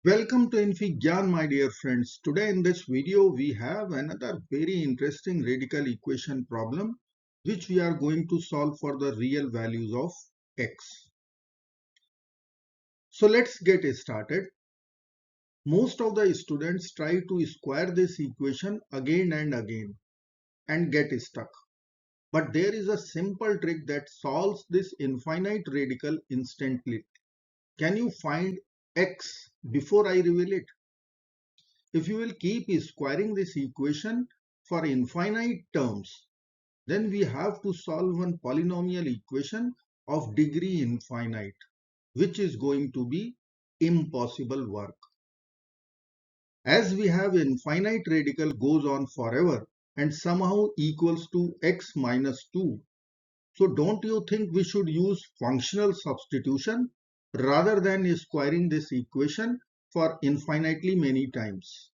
Welcome to infyGyan, my dear friends. Today in this video we have another very interesting radical equation problem which we are going to solve for the real values of x. So let's get started. Most of the students try to square this equation again and get stuck. But there is a simple trick that solves this infinite radical instantly. Can you find x before I reveal it? If you will keep squaring this equation for infinite terms, then we have to solve one polynomial equation of degree infinite, which is going to be impossible work. As we have infinite radical goes on forever and somehow equals to x minus 2. So don't you think we should use functional substitution rather than squaring this equation for infinitely many times?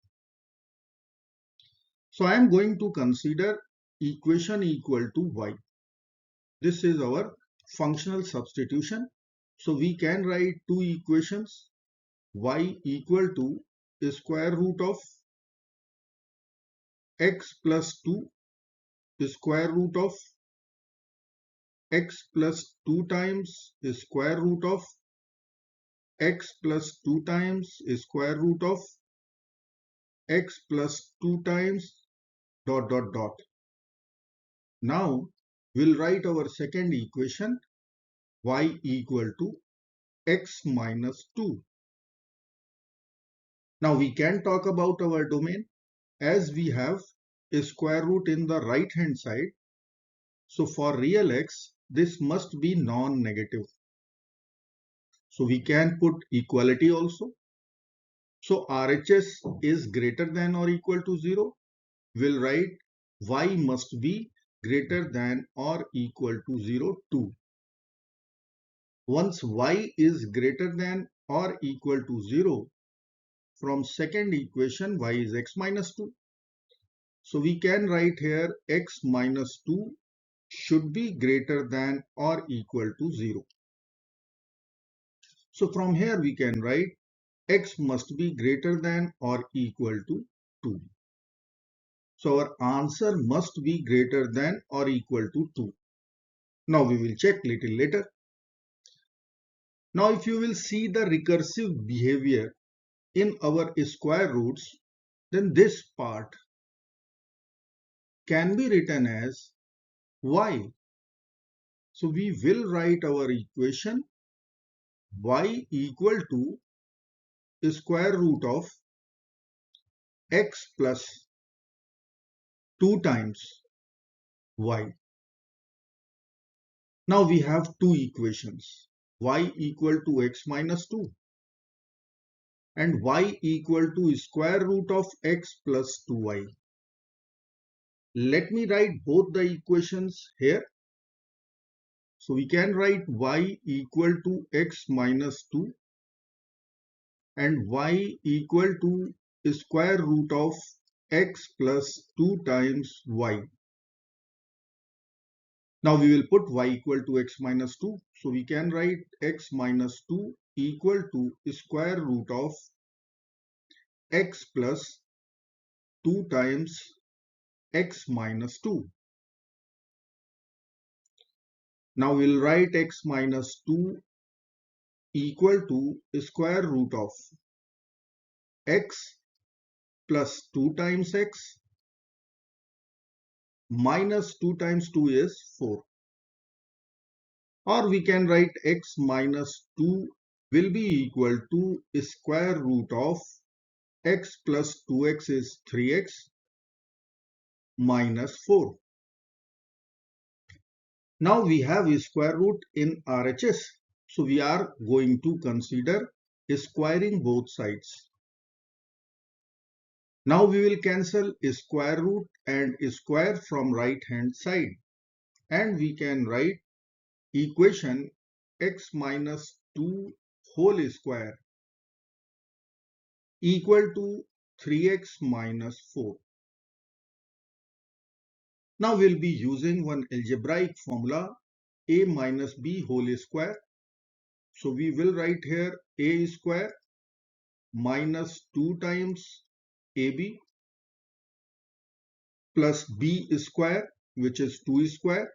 So I am going to consider equation equal to y. This is our functional substitution. So we can write two equations, y equal to the square root of x plus 2, the square root of x plus 2 times the square root of x plus 2 times the square root of x plus 2 times dot dot dot. Now we'll write our second equation, y equal to x minus 2. Now we can talk about our domain as we have a square root in the right hand side. So for real x, this must be non-negative. So we can put equality also. So RHS is greater than or equal to 0. We'll write y must be greater than or equal to 0 too. Once y is greater than or equal to 0, from second equation y is x minus 2. So we can write here x minus 2 should be greater than or equal to 0. So from here we can write x must be greater than or equal to 2. So our answer must be greater than or equal to 2. Now we will check little later. Now if you will see the recursive behavior in our square roots, then this part can be written as y. So we will write our equation y equal to the square root of x plus 2 times y. Now we have two equations, y equal to x minus 2 and y equal to square root of x plus 2y. Let me write both the equations here. So we can write y equal to x minus 2 and y equal to square root of x plus 2 times y. Now we will put y equal to x minus 2. So we can write x minus 2 equal to square root of x plus 2 times x minus 2. Now we will write x minus 2 equal to square root of x plus 2 times x minus 2 times 2 is 4. Or we can write x minus 2 will be equal to square root of x plus 2x is 3x minus 4. Now we have a square root in RHS. So we are going to consider squaring both sides. Now we will cancel square root and square from right hand side. And we can write equation x minus 2 whole square equal to 3x minus 4. Now we'll be using one algebraic formula a minus b whole square. So we will write here a square minus 2 times AB plus B square, which is 2 square,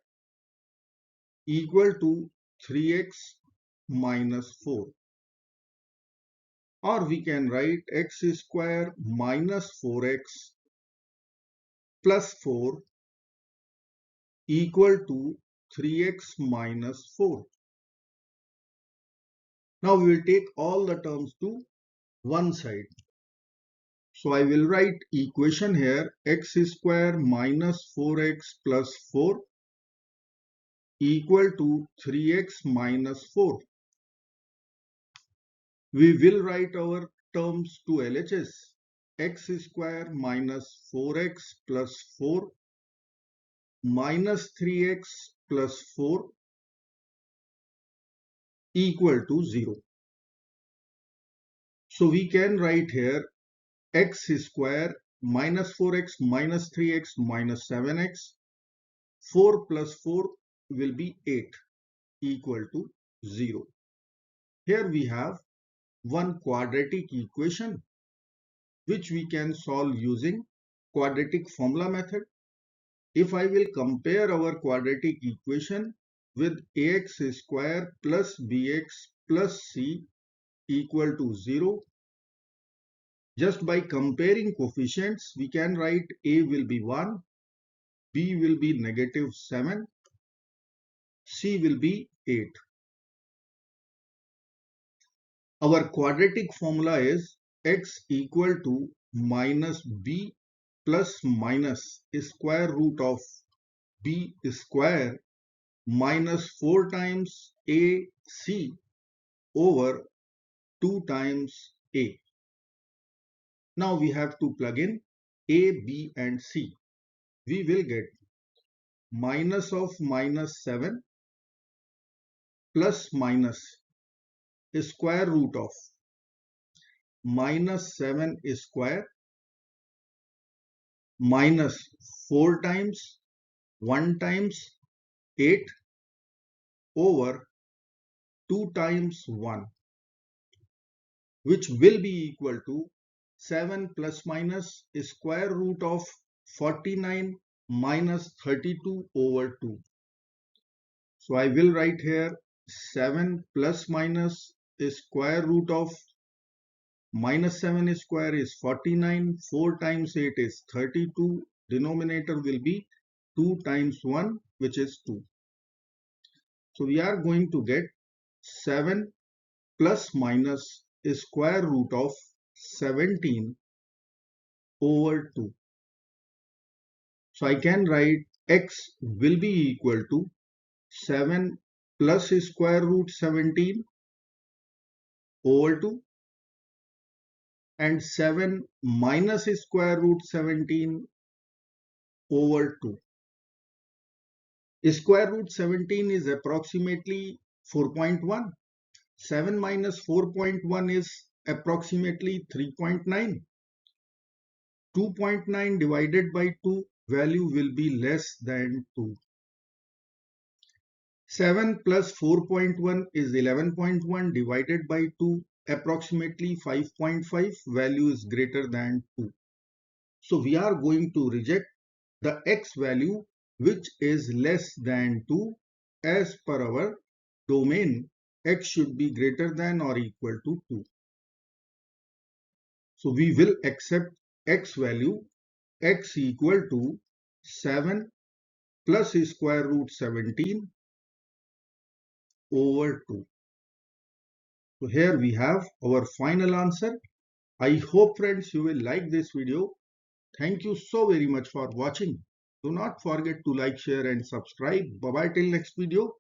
equal to 3x minus 4. Or we can write x square minus 4x plus 4 equal to 3x minus 4. Now we will take all the terms to one side. So I will write equation here, x square minus 4x plus 4 equal to 3x minus 4. We will write our terms to LHS, x square minus 4x plus 4 minus 3x plus 4 equal to 0. So we can write here x square minus 4x minus 3x minus 7x. 4 plus 4 will be 8 equal to 0. Here we have one quadratic equation which we can solve using quadratic formula method. If I will compare our quadratic equation with ax square plus bx plus c equal to 0, just by comparing coefficients, we can write a will be 1, b will be negative 7, c will be 8. Our quadratic formula is x equal to minus b plus minus square root of b square minus 4 times ac over 2 times a. Now we have to plug in a, b and c. We will get minus of minus 7 plus minus square root of minus 7 square minus 4 times 1 times 8 over 2 times 1, which will be equal to 7 plus minus square root of 49 minus 32 over 2. So I will write here 7 plus minus square root of minus 7 square is 49, 4 times 8 is 32, denominator will be 2 times 1, which is 2. So we are going to get 7 plus minus square root of 17 over 2. So I can write x will be equal to 7 plus square root 17 over 2 and 7 minus square root 17 over 2. Square root 17 is approximately 4.1. 7 minus 4.1 is approximately 3.9. 2.9 divided by 2, value will be less than 2. 7 plus 4.1 is 11.1 divided by 2, approximately 5.5, value is greater than 2. So we are going to reject the x value which is less than 2. As per our domain, x should be greater than or equal to 2. So we will accept x value, x equal to 7 plus square root 17 over 2. So here we have our final answer. I hope friends you will like this video. Thank you so very much for watching. Do not forget to like, share and subscribe. Bye bye till next video.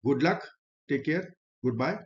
Good luck. Take care. Goodbye.